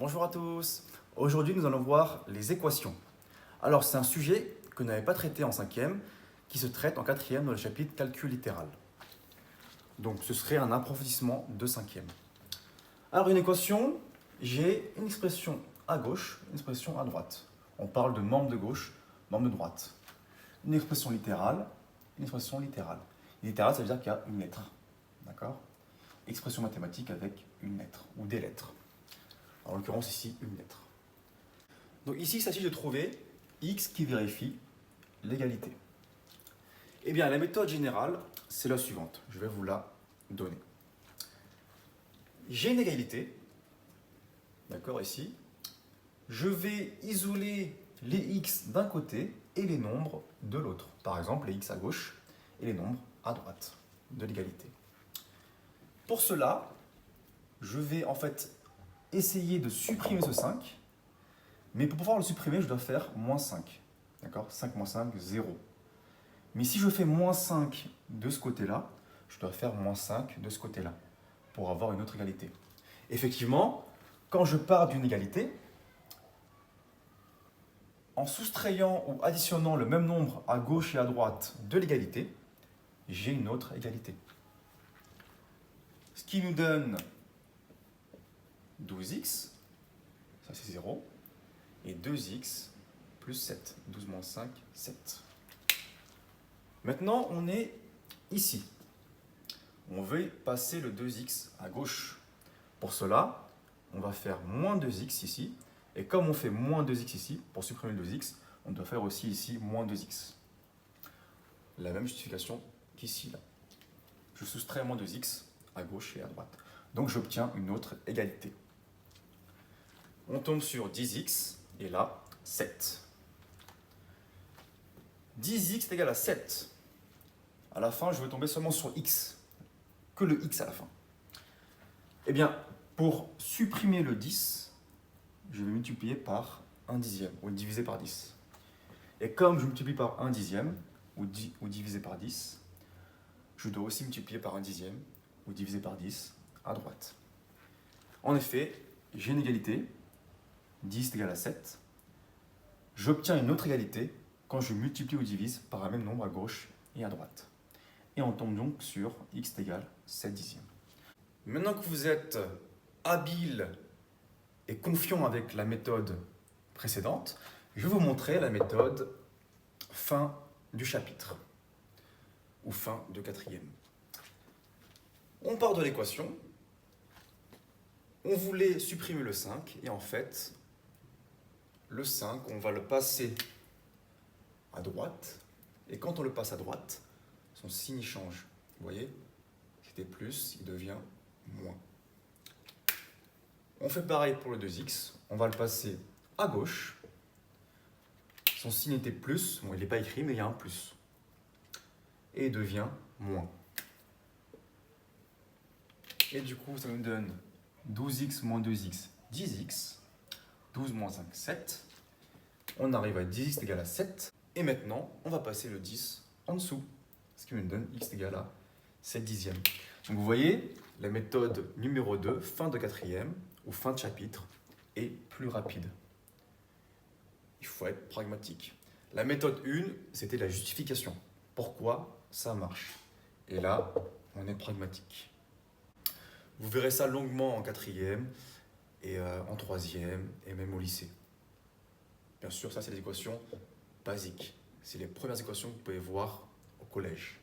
Bonjour à tous. Aujourd'hui, nous allons voir les équations. Alors, c'est un sujet que nous n'avons pas traité en cinquième, qui se traite en quatrième dans le chapitre calcul littéral. Donc, ce serait un approfondissement de cinquième. Alors, une équation, j'ai une expression à gauche, une expression à droite. On parle de membre de gauche, membre de droite. Une expression littérale, une expression littérale. Littérale, ça veut dire qu'il y a une lettre. D'accord ? Expression mathématique avec une lettre ou des lettres. En l'occurrence ici, une lettre. Donc ici, il s'agit de trouver x qui vérifie l'égalité. Eh bien, la méthode générale, c'est la suivante. Je vais vous la donner. J'ai une égalité, d'accord, ici. Je vais isoler les x d'un côté et les nombres de l'autre. Par exemple, les x à gauche et les nombres à droite de l'égalité. Pour cela, je vais en fait essayer de supprimer ce 5, mais pour pouvoir le supprimer, je dois faire moins 5. D'accord ? 5 moins 5, 0. Mais si je fais moins 5 de ce côté-là, je dois faire moins 5 de ce côté-là, pour avoir une autre égalité. Effectivement, quand je pars d'une égalité, en soustrayant ou additionnant le même nombre à gauche et à droite de l'égalité, j'ai une autre égalité. Ce qui nous donne 12x, ça c'est 0, et 2x plus 7. 12 moins 5, 7. Maintenant, on est ici. On veut passer le 2x à gauche. Pour cela, on va faire moins 2x ici. Et comme on fait moins 2x ici, pour supprimer le 2x, on doit faire aussi ici moins 2x. La même justification qu'ici. Là. Je soustrais moins 2x à gauche et à droite. Donc j'obtiens une autre égalité. On tombe sur 10x et là, 7. 10x est égal à 7. À la fin, je vais tomber seulement sur x. Que le x à la fin. Eh bien, pour supprimer le 10, je vais multiplier par 1 dixième, ou diviser par 10. Et comme je multiplie par 1 dixième, ou diviser par 10, je dois aussi multiplier par 1 dixième, ou diviser par 10, à droite. En effet, j'ai une égalité, 10 est égal à 7. J'obtiens une autre égalité quand je multiplie ou divise par un même nombre à gauche et à droite. Et on tombe donc sur x est égal à 7 dixièmes. Maintenant que vous êtes habile et confiant avec la méthode précédente, je vais vous montrer la méthode fin du chapitre, ou fin de quatrième. On part de l'équation, on voulait supprimer le 5, et en fait, le 5, on va le passer à droite, et quand on le passe à droite, son signe change. Vous voyez ? C'était plus, il devient moins. On fait pareil pour le 2x, on va le passer à gauche. Son signe était plus, bon il n'est pas écrit mais il y a un plus. Et il devient moins. Et du coup ça nous donne 12x moins 2x, 10x. 12 moins 5, 7. On arrive à 10x est égal à 7. Et maintenant on va passer le 10 en dessous. Ce qui me donne x est égal à 7 dixièmes. Donc vous voyez, la méthode numéro 2, fin de quatrième, ou fin de chapitre, est plus rapide. Il faut être pragmatique. La méthode 1, c'était la justification. Pourquoi ça marche? Et là, on est pragmatique. Vous verrez ça longuement en quatrième, et en troisième, et même au lycée. Bien sûr, ça c'est les équations basiques. C'est les premières équations que vous pouvez voir au collège.